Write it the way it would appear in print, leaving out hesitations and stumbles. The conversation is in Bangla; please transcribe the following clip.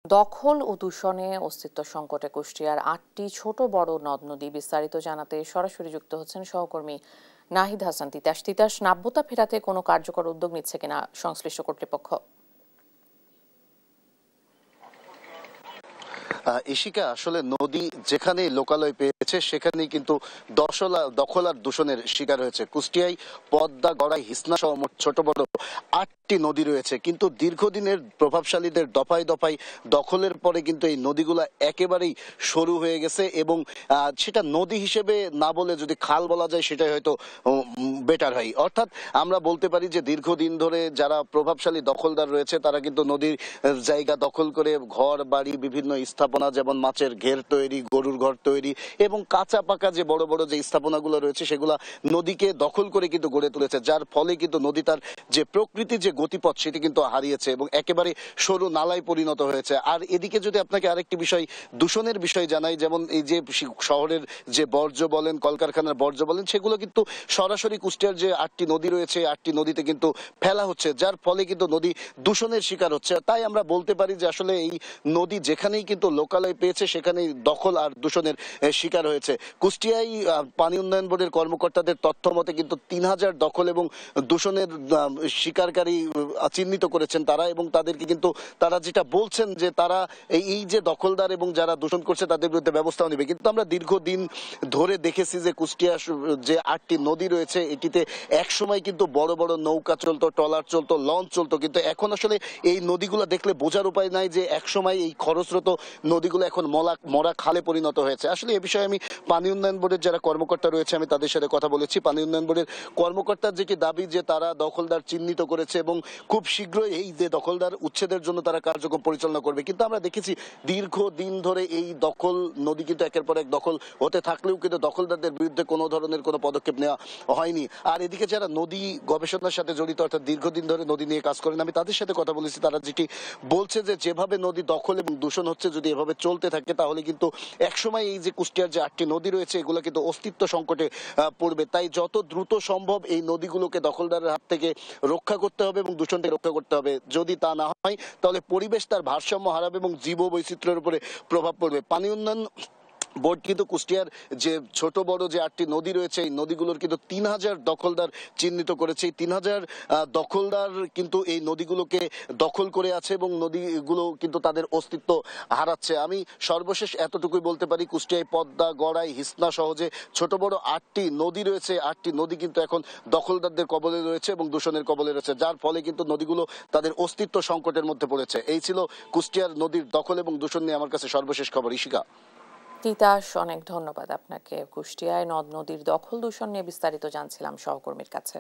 দখল ও দূষণে অস্তিত্ব সংকটে কুষ্টিয়ার ৮টি ছোট বড় নদ নদী। বিস্তারিত জানাতে সরাসরি যুক্ত হচ্ছেন সহকর্মী নাহিদ হাসান তিতাস। তিতাস, নাব্যতা ফেরাতে কোনো কার্যকর উদ্যোগ নিচ্ছে কিনা সংশ্লিষ্ট কর্তৃপক্ষ? ইশিকা, আসলে নদী যেখানে লোকালয় পেয়েছে সেখানেই কিন্তু দখল আর দূষণের শিকার হয়েছে। কুষ্টিয়ায় পদ্মা, গড়াই, হিসনা সহ মোট ছোট বড় ৮টি নদী রয়েছে, কিন্তু দীর্ঘদিনের প্রভাবশালীদের দফায় দফায় দখলের পরে কিন্তু এই নদীগুলা একেবারেই সরু হয়ে গেছে এবং সেটা নদী হিসেবে না বলে যদি খাল বলা যায় সেটাই হয়তো বেটার হয়। অর্থাৎ আমরা বলতে পারি যে দীর্ঘদিন ধরে যারা প্রভাবশালী দখলদার রয়েছে তারা কিন্তু নদীর জায়গা দখল করে ঘর বাড়ি, বিভিন্ন স্থাপনা, যেমন মাছের ঘের তৈরি, গরুর ঘর তৈরি এবং কাঁচা পাকা যে বড় বড় যে স্থাপনাগুলো রয়েছে সেগুলা নদীকে দখল করে কিন্তু গড়ে তুলেছে, যার ফলে কিন্তু নদী তার যে প্রকৃতির যে গতিপথ সেটি কিন্তু হারিয়েছে এবং একেবারে সরু নালায় পরিণত হয়েছে। আর এদিকে যদি আপনাকে আরেকটি বিষয়, দূষণের বিষয় জানাই, যেমন এই যে শহরের যে বর্জ্য বলেন, কলকারখানার বর্জ্য বলেন, সেগুলো কিন্তু সরাসরি কুষ্টিয়ার যে ৮টি নদী রয়েছে ৮টি নদীতে কিন্তু ফেলা হচ্ছে, যার ফলে কিন্তু নদী দূষণের শিকার হচ্ছে। তাই আমরা বলতে পারি যে আসলে এই নদী যেখানেই কিন্তু লোকালয় পেয়েছে সেখানেই দখল আর দূষণের শিকার হয়েছে। কুষ্টিয়ায় পানি উন্নয়ন বোর্ডের কর্মকর্তাদের তথ্য মতে কিন্তু ৩,০০০ দখল এবং দূষণের শিকারকারী চিহ্নিত করেছেন তারা, এবং তাদেরকে কিন্তু তারা যেটা বলছেন যে তারা এই যে দখলদার এবং যারা দূষণ করছে তাদের বিরুদ্ধে ব্যবস্থাও নেবে। কিন্তু আমরা দীর্ঘদিন ধরে দেখেছি যে কুষ্টিয়া যে ৮টি নদী রয়েছে এটিতে একসময় কিন্তু বড় বড় নৌকা চলতো, ট্রলার চলতো, লঞ্চ চলতো, কিন্তু এখন আসলে এই নদীগুলো দেখলে বোঝার উপায় নাই যে একসময় এই খরস্রোত নদীগুলো এখন মরা খালে পরিণত হয়েছে। আসলে এ বিষয়ে আমি পানি উন্নয়ন বোর্ডের যারা কর্মকর্তা রয়েছে আমি তাদের সাথে কথা বলেছি। পানি উন্নয়ন বোর্ডের কর্মকর্তার যেটি দাবি যে তারা দখলদার চিহ্নিত করেছে এবং খুব শীঘ্রই এই যে দখলদার উচ্ছেদের জন্য তারা কার্যক্রম পরিচালনা করবে। কিন্তু আমরা দেখেছি দীর্ঘদিন ধরে এই দখল নদী কিন্তু একের পর এক দখল হতে থাকলেও কিন্তু দখলদারদের বিরুদ্ধে কোনো ধরনের কোনো পদক্ষেপ নেওয়া হয়নি। আর এদিকে যারা নদী গবেষণার সাথে জড়িত, অর্থাৎ দীর্ঘদিন ধরে নদী নিয়ে কাজ করেন, আমি তাদের সাথে কথা বলেছি। তারা যেটি বলছে যে যেভাবে নদী দখল এবং দূষণ হচ্ছে যদি এভাবে চলতে থাকে তাহলে কিন্তু একসময় এই যে কুষ্টিয়ার যে ৮টি নদী রয়েছে এগুলো কিন্তু অস্তিত্ব সংকটে পড়বে। তাই যত দ্রুত সম্ভব এই নদীগুলোকে দখলদারের হাত থেকে রক্ষা করতে হবে এবং দূষণ থেকে রক্ষা করতে হবে। যদি তা না হয় তাহলে পরিবেশ তার ভারসাম্য হারাবে এবং জীব বৈচিত্র্যের উপরে প্রভাব পড়বে। পানি উন্নয়ন বোর্ড কিন্তু কুষ্টিয়ার যে ছোট বড় যে ৮টি নদী রয়েছে এই নদীগুলোর কিন্তু ৩,০০০ দখলদার চিহ্নিত করেছে। এই ৩,০০০ দখলদার কিন্তু এই নদীগুলোকে দখল করে আছে এবং নদীগুলো কিন্তু তাদের অস্তিত্ব হারাচ্ছে। আমি সর্বশেষ এতটুকুই বলতে পারি, কুষ্টিয়ায় পদ্মা, গড়াই, হিসনা সহ যে ছোট বড় ৮টি নদী রয়েছে ৮টি নদী কিন্তু এখন দখলদারদের কবলে রয়েছে এবং দূষণের কবলে রয়েছে, যার ফলে কিন্তু নদীগুলো তাদের অস্তিত্ব সংকটের মধ্যে পড়েছে। এই ছিল কুষ্টিয়ার নদীর দখল এবং দূষণ নিয়ে আমার কাছে সর্বশেষ খবর। ইশিকা। তিতাস, অনেক ধন্যবাদ আপনাকে। কুষ্টিয়ায় নদ নদীর দখল দূষণ নিয়ে বিস্তারিত জানছিলাম সহকর্মীর কাছে।